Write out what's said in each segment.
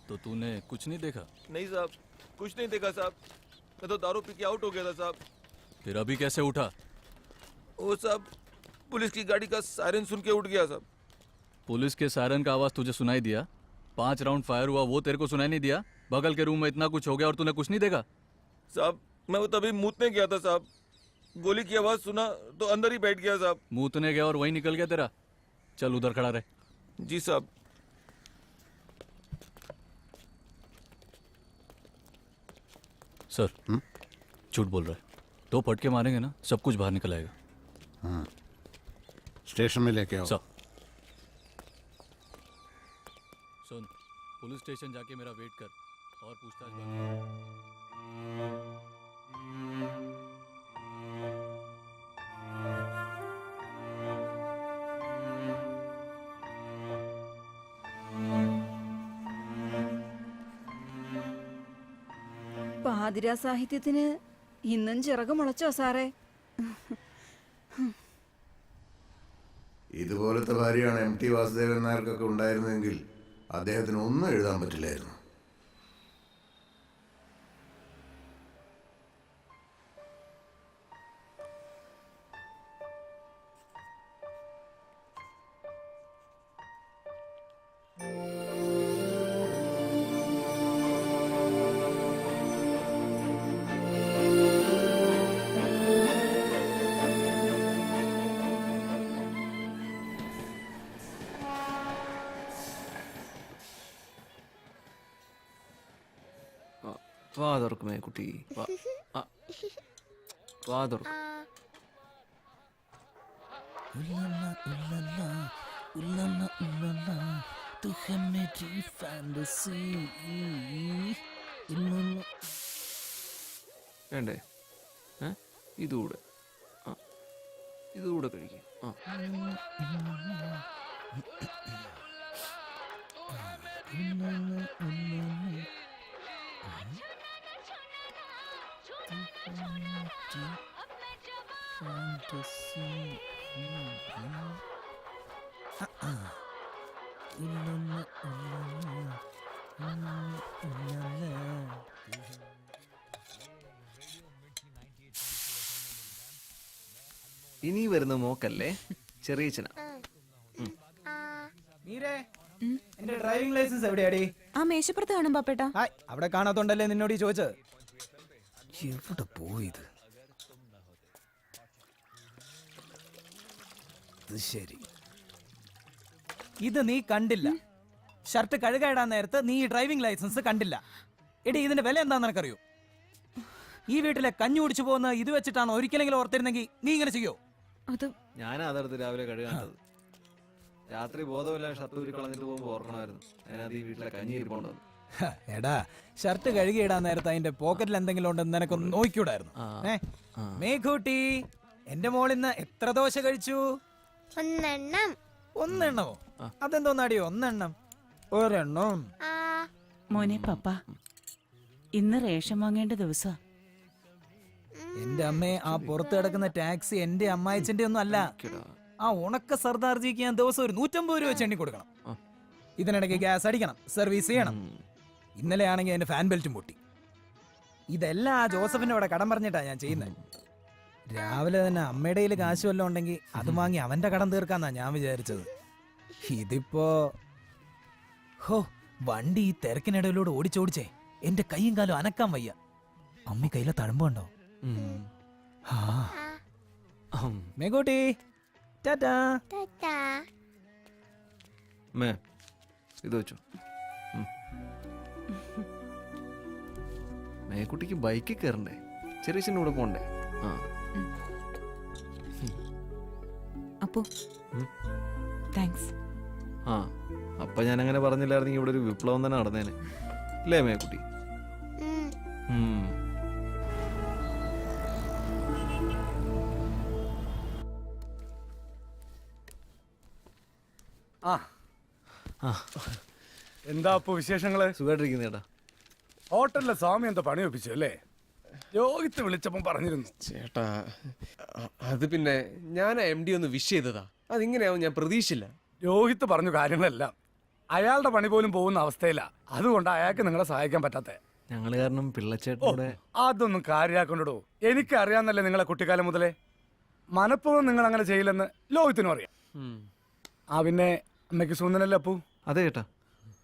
तो तूने कुछ नहीं देखा? नहीं साहब, कुछ नहीं देखा साहब। मैं तो दारू पी के आउट हो गया था साहब। फिर अभी कैसे उठा? वो साहब, पुलिस की गाड़ी का सायरन सुन के उठ गया साहब। पुलिस के सायरन का आवाज तुझे सुनाई दिया? 5 राउंड फायर हुआ वो तेरे को सुनाई नहीं दिया? बगल के रूम में इतना कुछ हो गया और तूने कुछ नहीं देखा? साहब, मैं वो तभी मूतने गया था साहब। गोली की आवाज सुना तो अंदर ही बैठ गया साहब। मूतने गया और वहीं निकल गया तेरा? चल उधर खड़ा रहे। जी साहब। सर, झूठ बोल रहा है। 2 फटके मारेंगे ना, सब कुछ बाहर निकल आएगा। हाँ, स्टेशन में लेके आओ। सर, सुन, पुलिस स्टेशन जाके मेरा वेट कर और पूछताछ बंद कर। പാതിരാ സാഹിത്യത്തിന് ഇന്നും ചിറക് മുളച്ചോ സാറേ? ഇതുപോലത്തെ ഭാര്യയാണ് MT വാസുദേവൻ നായർക്കൊക്കെ ഉണ്ടായിരുന്നെങ്കിൽ അദ്ദേഹത്തിന് ഒന്നും എഴുതാൻ പറ്റില്ലായിരുന്നു. വാ തുറക്കുമേ കുട്ടി, വാ തുറക്കും. വേണ്ടേ? ഇതുകൂടെ, ഇതുകൂടെ കഴിക്കും. ഇനി വരുന്ന മോക്കല്ലേ ചെറിയച്ഛന. എന്റെ ഡ്രൈവിംഗ് ലൈസൻസ് എവിടെയാടി? ആ മേശപ്പുറത്ത് കാണും പാപ്പേട്ടാ. അവിടെ കാണാത്തോണ്ടല്ലേ നിന്നോട് ചോദിച്ചത്. എവിടെ പോയത്? ശരി, ഇത് നീ കണ്ടില്ല. ഷർട്ട് കഴുകായിടാൻ നേരത്ത് നീ ഈ ഡ്രൈവിംഗ് ലൈസൻസ് കണ്ടില്ല. എടി, ഇതിന്റെ വില എന്താന്ന് നിനക്കറിയോ? ഈ വീട്ടിലെ കഞ്ഞി കുടിച്ചു പോകുന്ന ഇത് വെച്ചിട്ടാണ് ഒരിക്കലെങ്കിലും ഓർത്തിരുന്നെങ്കിൽ നീ ഇങ്ങനെ ചെയ്യോ? ഞാനാ അതെടുത്ത് രാവിലെ കഴുകാണ്ടത്. രാത്രി ബോധമില്ല ഷർട്ട് ഊരി കളഞ്ഞിട്ട് പോകുമ്പോൾ ഓർക്കണമായിരുന്നു അതിനകത്ത് ഈ വീട്ടിലെ കഞ്ഞി ഇരിപ്പുണ്ടത്. എടാ, ഷർട്ട് കഴുകിയിടാൻ നേരത്ത് അതിന്റെ പോക്കറ്റിൽ എന്തെങ്കിലും ഉണ്ടെന്ന് നിനക്കൊന്ന് നോക്കിക്കൂടായിരുന്നു? മേഘൂട്ടി, എന്റെ മോളിന്ന് എത്ര ദോശ കഴിച്ചു? ഒന്നെണ്ണമോ? അതെന്തോന്നാടിയോ ഒന്നെണ്ണം? ഒരെണ്ണം. മോനെ പപ്പ, ഇന്ന് റേഷൻ വാങ്ങേണ്ട ദിവസം. എന്റെ അമ്മേ, ആ പുറത്ത് കിടക്കുന്ന ടാക്സി എന്റെ അമ്മായിച്ചന്റെ ഒന്നും അല്ല. ആ ഉണക്ക സർദാർജിക്ക് ഞാൻ ദിവസം ഒരു 150 രൂപ വെച്ച് എണ്ണി കൊടുക്കണം. ഇതിനിടയ്ക്ക് ഗ്യാസ് അടിക്കണം, സർവീസ് ചെയ്യണം. ഇന്നലെ ആണെങ്കിൽ എന്റെ ഫാൻ ബെൽറ്റും പൊട്ടി. ഇതെല്ലാം ആ ജോസഫിന്റെ അവിടെ കടം പറഞ്ഞിട്ടാ ഞാൻ ചെയ്യുന്നത്. രാവിലെ തന്നെ അമ്മയുടെ കയ്യിൽ കാശ് വല്ലതും ഉണ്ടെങ്കിൽ അത് വാങ്ങി അവന്റെ കടം തീർക്കാന്നാ ഞാൻ വിചാരിച്ചത്. ഇതിപ്പോ വണ്ടി ഈ തിരക്കിനിടയിലൂടെ ഓടിച്ചോടിച്ചേ എന്റെ കൈയും കാലും അനക്കാൻ വയ്യ. അമ്മി കയ്യിലെ തഴമ്പുണ്ടോ? മേഘൂട്ടി, ടാറ്റാ. ഇത് വെച്ചോ. മേക്കുട്ടിക്ക് ബൈക്കിൽ കയറണ്ടേ? ചെറിയച്ഛൻ്റെ കൂടെ പോണ്ടേ? അപ്പോ താങ്ക്സ്. അപ്പൊ ഞാൻ അങ്ങനെ പറഞ്ഞില്ലായിരുന്നെങ്കിൽ ഇവിടെ ഒരു വിപ്ലവം തന്നെ നടന്നേനെ. അല്ലേ മേക്കുട്ടി? എന്താ അപ്പൊ വിശേഷങ്ങള്? സുഖമായിട്ടിരിക്കുന്നേടാ. ഹോട്ടലിലെ സ്വാമി എന്താ പണി ഒപ്പിച്ചു അല്ലേ? രോഹിത്ത് വിളിച്ചപ്പം പറഞ്ഞിരുന്നു. ചേട്ടാ, അത് പിന്നെ ഞാൻ MD ഒന്ന് വിഷ് ചെയ്തതാ. അതിങ്ങനെയാവും ഞാൻ പ്രതീക്ഷിച്ചില്ല. രോഹിത്ത് പറഞ്ഞു കാര്യങ്ങളെല്ലാം. അയാളുടെ പണി പോലും പോകുന്ന അവസ്ഥയില്ല. അതുകൊണ്ട് അയാൾക്ക് നിങ്ങളെ സഹായിക്കാൻ പറ്റാത്ത. ഞങ്ങൾ കാരണം പിള്ളച്ചേട്ടനോടെ അതൊന്നും കാര്യാക്കൊണ്ടിടൂ. എനിക്കറിയാന്നല്ലേ നിങ്ങളെ കുട്ടിക്കാലം മുതലേ. മനഃപൂർവ്വം നിങ്ങൾ അങ്ങനെ ചെയ്യില്ലെന്ന് ലോകത്തിനും അറിയാം. പിന്നെ അമ്മയ്ക്ക് സുന്ദരല്ലേ അപ്പു? അതെ ചേട്ടാ,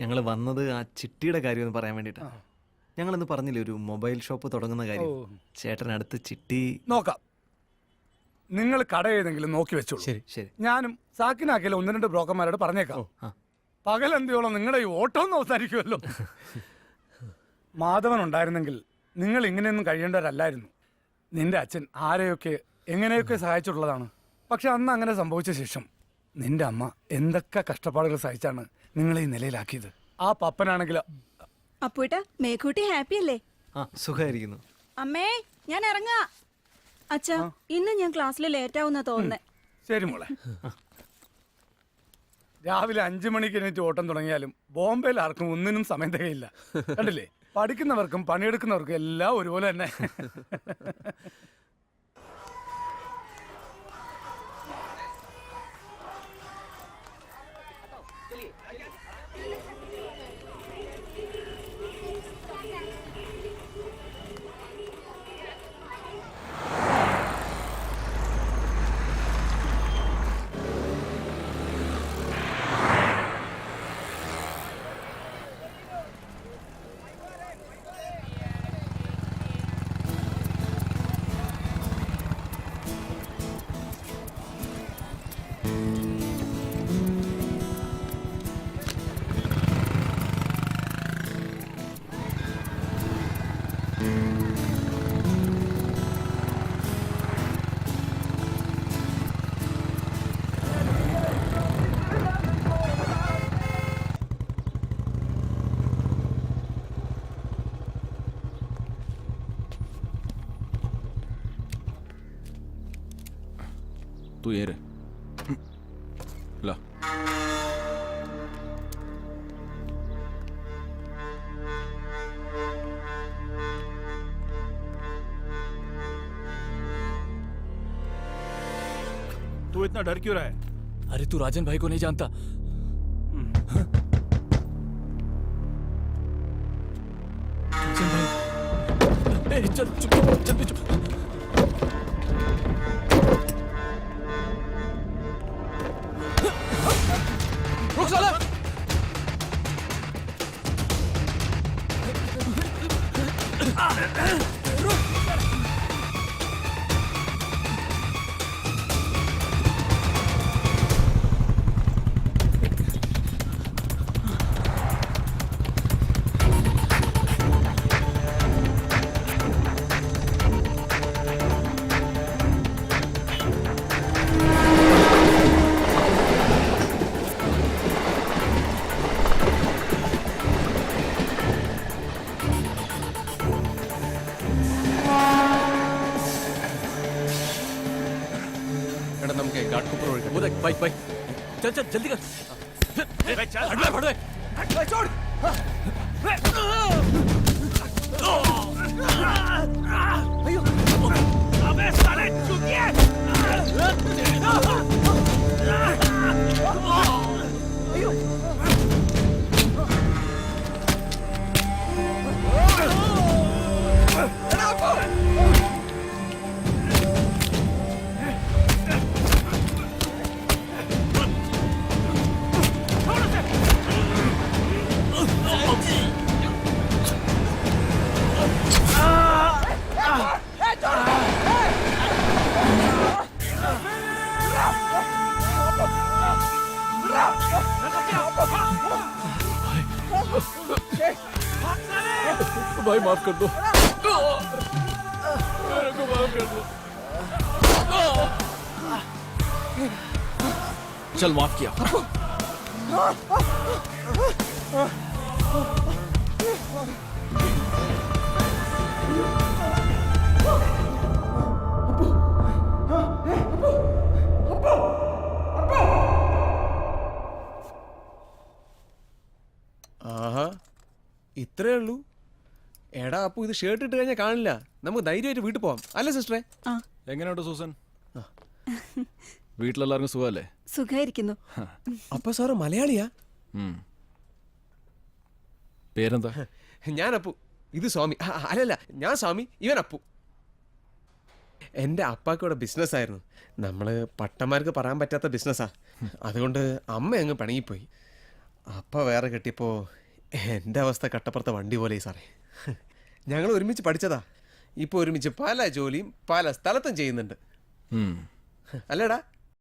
ഞങ്ങൾ വന്നത് ആ ചിട്ടിയുടെ കാര്യം ഒന്ന് പറയാൻ വേണ്ടിട്ടാ. ഞങ്ങളിന്ന് പറഞ്ഞില്ലേ ഒരു മൊബൈൽ ഷോപ്പ് തുടങ്ങുന്ന കാര്യം. ചേട്ടനടുത്ത് ചിട്ടി നോക്കാം. നിങ്ങൾ കട ഏതെങ്കിലും നോക്കി വെച്ചോളൂ. ശരി ശരി. ഞാനും സാക്കിനാക്കിയാലും 1-2 ബ്രോക്കർമാരോട് പറഞ്ഞേക്കാം. പകലെന്തിയോളം നിങ്ങളുടെ ഈ ഓട്ടം ഒന്ന് അവസാനിക്കുമല്ലോ. മാധവൻ ഉണ്ടായിരുന്നെങ്കിൽ നിങ്ങൾ ഇങ്ങനെയൊന്നും കഴിയേണ്ടവരല്ലായിരുന്നു. നിന്റെ അച്ഛൻ ആരെയൊക്കെ എങ്ങനെയൊക്കെ സഹായിച്ചിട്ടുള്ളതാണ്. പക്ഷെ അന്ന് അങ്ങനെ സംഭവിച്ച ശേഷം നിന്റെ അമ്മ എന്തൊക്കെ കഷ്ടപ്പാടുകൾ സഹിച്ചാണ് നിങ്ങളെ ഈ നിലയിലാക്കിയത്. ആ പപ്പനാണെങ്കിലോ. അപ്പൂട്ട മേക്കൂട്ടി ഹാപ്പി അല്ലേ? ആ സുഖമായിരിക്കുന്നു. അമ്മേ ഞാൻ ഇറങ്ങാ. അച്ഛാ ഇന്ന് ഞാൻ ക്ലാസ്സിൽ ലേറ്റ് ആവുന്ന തോന്നുന്നേ. ശരി മോളെ. രാവിലെ 5 മണിക്ക് എണീറ്റ് ഓട്ടം തുടങ്ങിയാലും ബോംബെയിൽ ആർക്കും ഒന്നിനും സമയം തികയില്ല. കണ്ടില്ലേ, പഠിക്കുന്നവർക്കും പണിയെടുക്കുന്നവർക്കും എല്ലാം ഒരുപോലെ തന്നെ. तू ये रे ला. तू इतना डर क्यों रहा है? अरे तू राजन भाई को नहीं जानता. राजन भाई. ए, चल चुप चल चुप. रुक साला. എടാ നമുക്ക് ഗാർഡ് കുപ്പർ वो ഒഴിക്കാം. देख बाइक बाइक. चल चल जल्दी कर. हट बे. भाई माफ कर दो. मेरे को माफ कर दो. चल माफ किया. ആഹാ ഇത്രേ ഉള്ളൂ. എടാ അപ്പു ഇത് ഷർട്ട് ഇട്ട് കഴിഞ്ഞാൽ കാണില്ല. നമുക്ക് ധൈര്യമായിട്ട് വീട്ടിൽ പോവാം അല്ലേ സിസ്റ്ററെ? എങ്ങനെയുണ്ട് സൂസൻ? വീട്ടിലെല്ലാവർക്കും സുഖമല്ലേ? സുഖായിരിക്കുന്നു. അപ്പൊ സാറ് മലയാളിയാ? പേരെന്താ? ഞാൻ അപ്പു, ഇത് സ്വാമി. അല്ലല്ല, ഞാൻ സ്വാമി, ഇവൻ അപ്പു. എൻ്റെ അപ്പാക്കിവിടെ ബിസിനസ്സായിരുന്നു. നമ്മൾ പട്ടന്മാർക്ക് പറയാൻ പറ്റാത്ത ബിസിനസ്സാ. അതുകൊണ്ട് അമ്മ അങ്ങ് പിണങ്ങിപ്പോയി. അപ്പ വേറെ കെട്ടിയപ്പോൾ എൻ്റെ അവസ്ഥ കട്ടപ്പുറത്തെ വണ്ടി പോലെ സാറേ. ഞങ്ങൾ ഒരുമിച്ച് പഠിച്ചതാ. ഇപ്പോൾ ഒരുമിച്ച് പല ജോലിയും പല സ്ഥലത്തും ചെയ്യുന്നുണ്ട്. അല്ലേടാ?